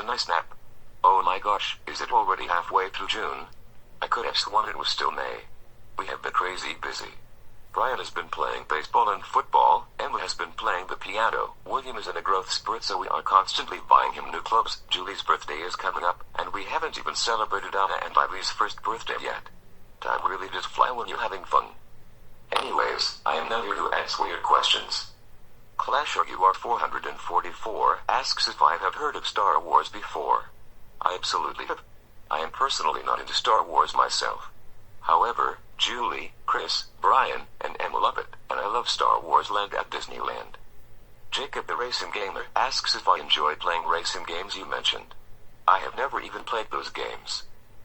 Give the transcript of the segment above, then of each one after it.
a nice nap. Oh my gosh, is it already halfway through June? I could have sworn it was still May. We have been crazy busy. Brian has been playing baseball and football, Emma has been playing the piano, William is in a growth spurt so we are constantly buying him new clothes, Julie's birthday is coming up, and we haven't even celebrated Anna and Ivy's first birthday yet. Time really does fly when you're having fun. Anyways, I am now here to answer your questions. Clash RUR 444 asks if I have heard of Star Wars before. I absolutely have. I am personally not into Star Wars myself. However, Julie, Chris, Brian, and Emma love it, and I love Star Wars Land at Disneyland. Jacob the Racing Gamer asks if I enjoy playing racing games you mentioned. I have never even played those games.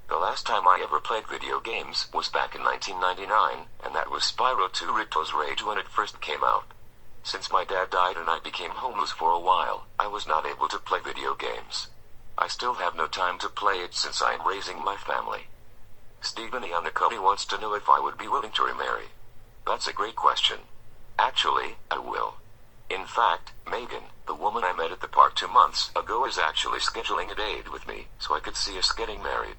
The last time I ever played video games was back in 1999, and that was Spyro 2 Rito's Rage when it first came out. Since my dad died and I became homeless for a while, I was not able to play video games. I still have no time to play it since I am raising my family. Stephen Ianniconi wants to know if I would be willing to remarry. That's a great question. Actually, I will. In fact, Megan, the woman I met at the park 2 months ago, is actually scheduling a date with me, so I could see us getting married.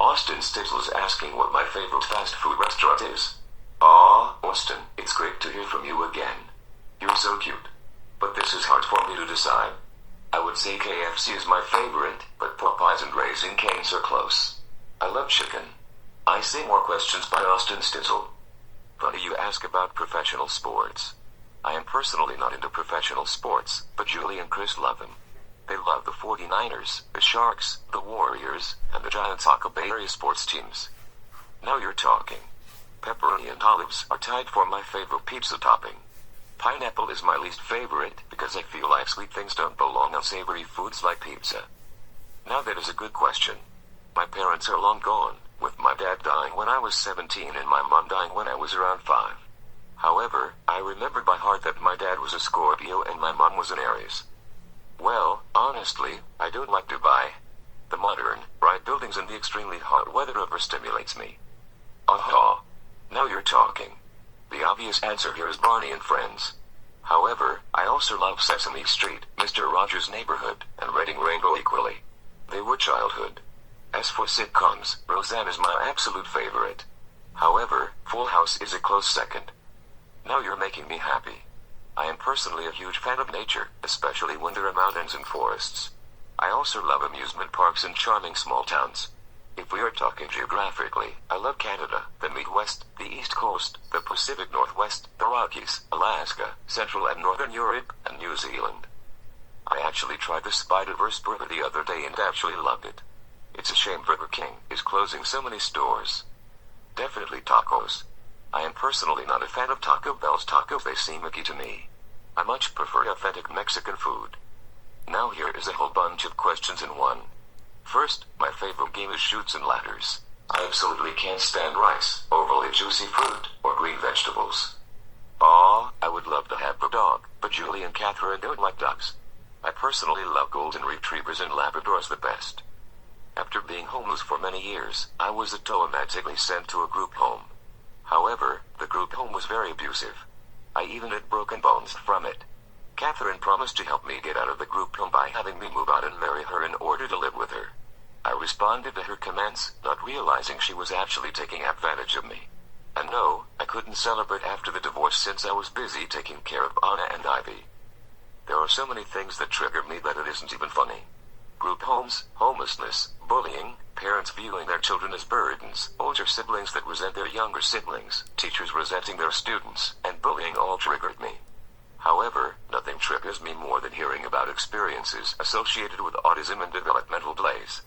Austin Stizzle is asking what my favorite fast food restaurant is. Aw, Austin, it's great to hear from you again. You're so cute. But this is hard for me to decide. I would say KFC is my favorite, but Popeyes and Raising Cane's are close. I love chicken. I see more questions by Austin Stizzle. Funny you ask about professional sports. I am personally not into professional sports, but Julie and Chris love them. They love the 49ers, the Sharks, the Warriors, and the Giants Taco Bay area sports teams. Now you're talking. Pepperoni and olives are tied for my favorite pizza topping. Pineapple is my least favorite because I feel like sweet things don't belong on savory foods like pizza. Now that is a good question. My parents are long gone, with my dad dying when I was 17 and my mom dying when I was around 5. However, I remembered by heart that my dad was a Scorpio and my mom was an Aries. Well, honestly, I don't like Dubai. The modern, bright buildings and the extremely hot weather overstimulates me. Aha! Now you're talking. The obvious answer here is Barney and Friends. However, I also love Sesame Street, Mr. Rogers' Neighborhood, and Reading Rainbow equally. They were childhood. As for sitcoms, Roseanne is my absolute favorite. However, Full House is a close second. Now you're making me happy. I am personally a huge fan of nature, especially when there are mountains and forests. I also love amusement parks and charming small towns. If we are talking geographically, I love Canada, the Midwest, the East Coast, the Pacific Northwest, the Rockies, Alaska, Central and Northern Europe, and New Zealand. I actually tried the Spider-Verse burger the other day and actually loved it. It's a shame Burger King is closing so many stores. Definitely tacos. I am personally not a fan of Taco Bell's tacos, they seem icky to me. I much prefer authentic Mexican food. Now here is a whole bunch of questions in one. First, my favorite game is Chutes and Ladders. I absolutely can't stand rice, overly juicy fruit, or green vegetables. Aw, I would love to have a dog, but Julie and Catherine don't like dogs. I personally love golden retrievers and Labradors the best. After being homeless for many years, I was automatically sent to a group home. However, the group home was very abusive. I even had broken bones from it. Catherine promised to help me get out of the group home by having me move out and marry her in order to live with her. I responded to her commands, not realizing she was actually taking advantage of me. And no, I couldn't celebrate after the divorce since I was busy taking care of Anna and Ivy. There are so many things that trigger me that it isn't even funny. Group homes, homelessness, bullying, parents viewing their children as burdens, older siblings that resent their younger siblings, teachers resenting their students, and bullying all triggered me. However, nothing triggers me more than hearing about experiences associated with autism and developmental delays.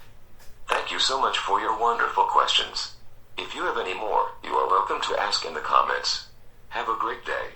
Thank you so much for your wonderful questions. If you have any more, you are welcome to ask in the comments. Have a great day.